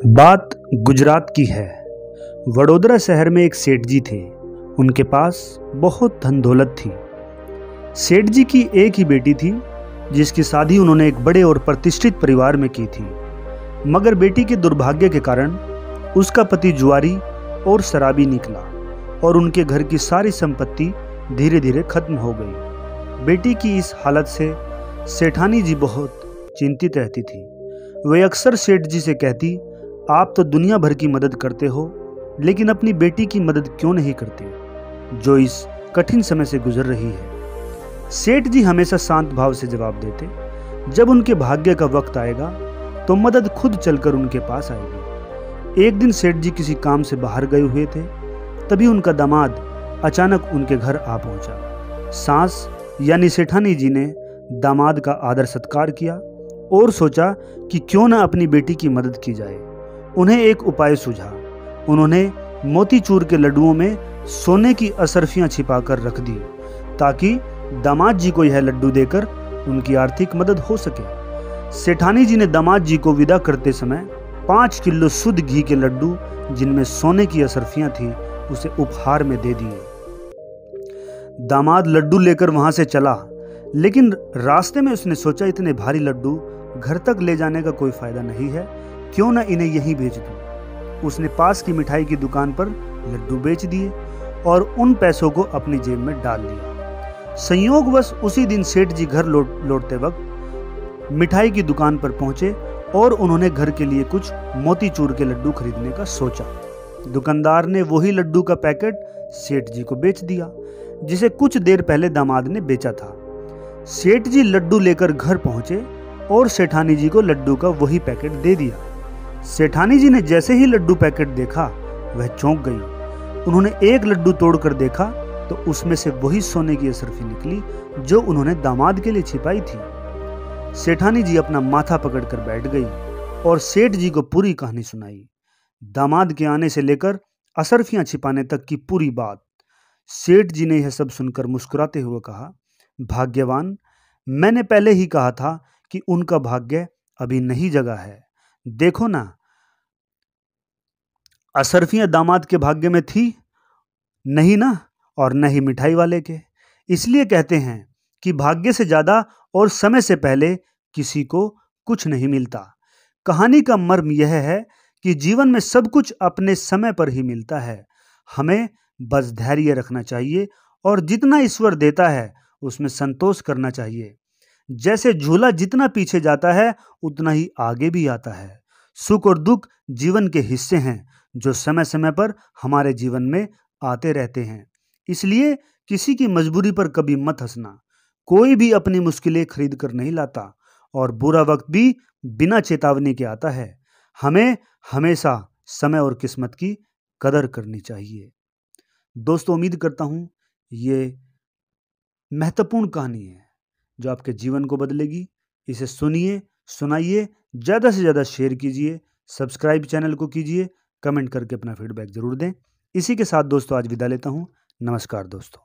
बात गुजरात की है। वडोदरा शहर में एक सेठ जी थे। उनके पास बहुत धन दौलत थी। सेठ जी की एक ही बेटी थी, जिसकी शादी उन्होंने एक बड़े और प्रतिष्ठित परिवार में की थी। मगर बेटी के दुर्भाग्य के कारण उसका पति जुआरी और शराबी निकला और उनके घर की सारी संपत्ति धीरे धीरे खत्म हो गई। बेटी की इस हालत से सेठानी जी बहुत चिंतित रहती थी। वे अक्सर सेठ जी से कहती, आप तो दुनिया भर की मदद करते हो, लेकिन अपनी बेटी की मदद क्यों नहीं करते, जो इस कठिन समय से गुजर रही है। सेठ जी हमेशा शांत भाव से जवाब देते, जब उनके भाग्य का वक्त आएगा तो मदद खुद चलकर उनके पास आएगी। एक दिन सेठ जी किसी काम से बाहर गए हुए थे, तभी उनका दामाद अचानक उनके घर आ पहुंचा। सास यानी सेठानी जी ने दामाद का आदर सत्कार किया और सोचा कि क्यों न अपनी बेटी की मदद की जाए। उन्हें एक उपाय सूझा। उन्होंने मोतीचूर के लड्डुओं में सोने की असरफियां छिपाकर रख दी, ताकि दामाद जी को यह लड्डू देकर उनकी आर्थिक मदद हो सके। सेठानी जी ने दामाद जी को विदा करते समय 5 किलो शुद्ध घी के लड्डू, जिनमें सोने की असरफियां थी, उसे उपहार में दे दिए। दामाद लड्डू लेकर वहां से चला, लेकिन रास्ते में उसने सोचा, इतने भारी लड्डू घर तक ले जाने का कोई फायदा नहीं है, क्यों न इन्हें यहीं बेच दूं। उसने पास की मिठाई की दुकान पर लड्डू बेच दिए और उन पैसों को अपनी जेब में डाल लिया। संयोगवश उसी दिन सेठ जी घर लौटते वक्त मिठाई की दुकान पर पहुंचे और उन्होंने घर के लिए कुछ मोतीचूर के लड्डू खरीदने का सोचा। दुकानदार ने वही लड्डू का पैकेट सेठ जी को बेच दिया, जिसे कुछ देर पहले दामाद ने बेचा था। सेठ जी लड्डू लेकर घर पहुंचे और सेठानी जी को लड्डू का वही पैकेट दे दिया। सेठानी जी ने जैसे ही लड्डू पैकेट देखा, वह चौंक गई। उन्होंने एक लड्डू तोड़कर देखा तो उसमें से वही सोने की असरफी निकली, जो उन्होंने दामाद के लिए छिपाई थी। सेठानी जी अपना माथा पकड़कर बैठ गई और सेठ जी को पूरी कहानी सुनाई। दामाद के आने से लेकर असरफियां छिपाने तक की पूरी बात। सेठ जी ने यह सब सुनकर मुस्कुराते हुए कहा, भाग्यवान, मैंने पहले ही कहा था कि उनका भाग्य अभी नहीं जगा है। देखो ना, असरफियां दामाद के भाग्य में थी नहीं ना, और न ही मिठाई वाले के। इसलिए कहते हैं कि भाग्य से ज्यादा और समय से पहले किसी को कुछ नहीं मिलता। कहानी का मर्म यह है कि जीवन में सब कुछ अपने समय पर ही मिलता है। हमें बस धैर्य रखना चाहिए और जितना ईश्वर देता है उसमें संतोष करना चाहिए। जैसे झूला जितना पीछे जाता है, उतना ही आगे भी आता है। सुख और दुख जीवन के हिस्से हैं, जो समय समय पर हमारे जीवन में आते रहते हैं। इसलिए किसी की मजबूरी पर कभी मत हंसना। कोई भी अपनी मुश्किलें खरीद कर नहीं लाता और बुरा वक्त भी बिना चेतावनी के आता है। हमें हमेशा समय और किस्मत की कदर करनी चाहिए। दोस्तों, उम्मीद करता हूं ये महत्वपूर्ण कहानी है जो आपके जीवन को बदलेगी। इसे सुनिए, सुनाइए, ज़्यादा से ज़्यादा शेयर कीजिए, सब्सक्राइब चैनल को कीजिए, कमेंट करके अपना फीडबैक ज़रूर दें। इसी के साथ दोस्तों आज विदा लेता हूँ। नमस्कार दोस्तों।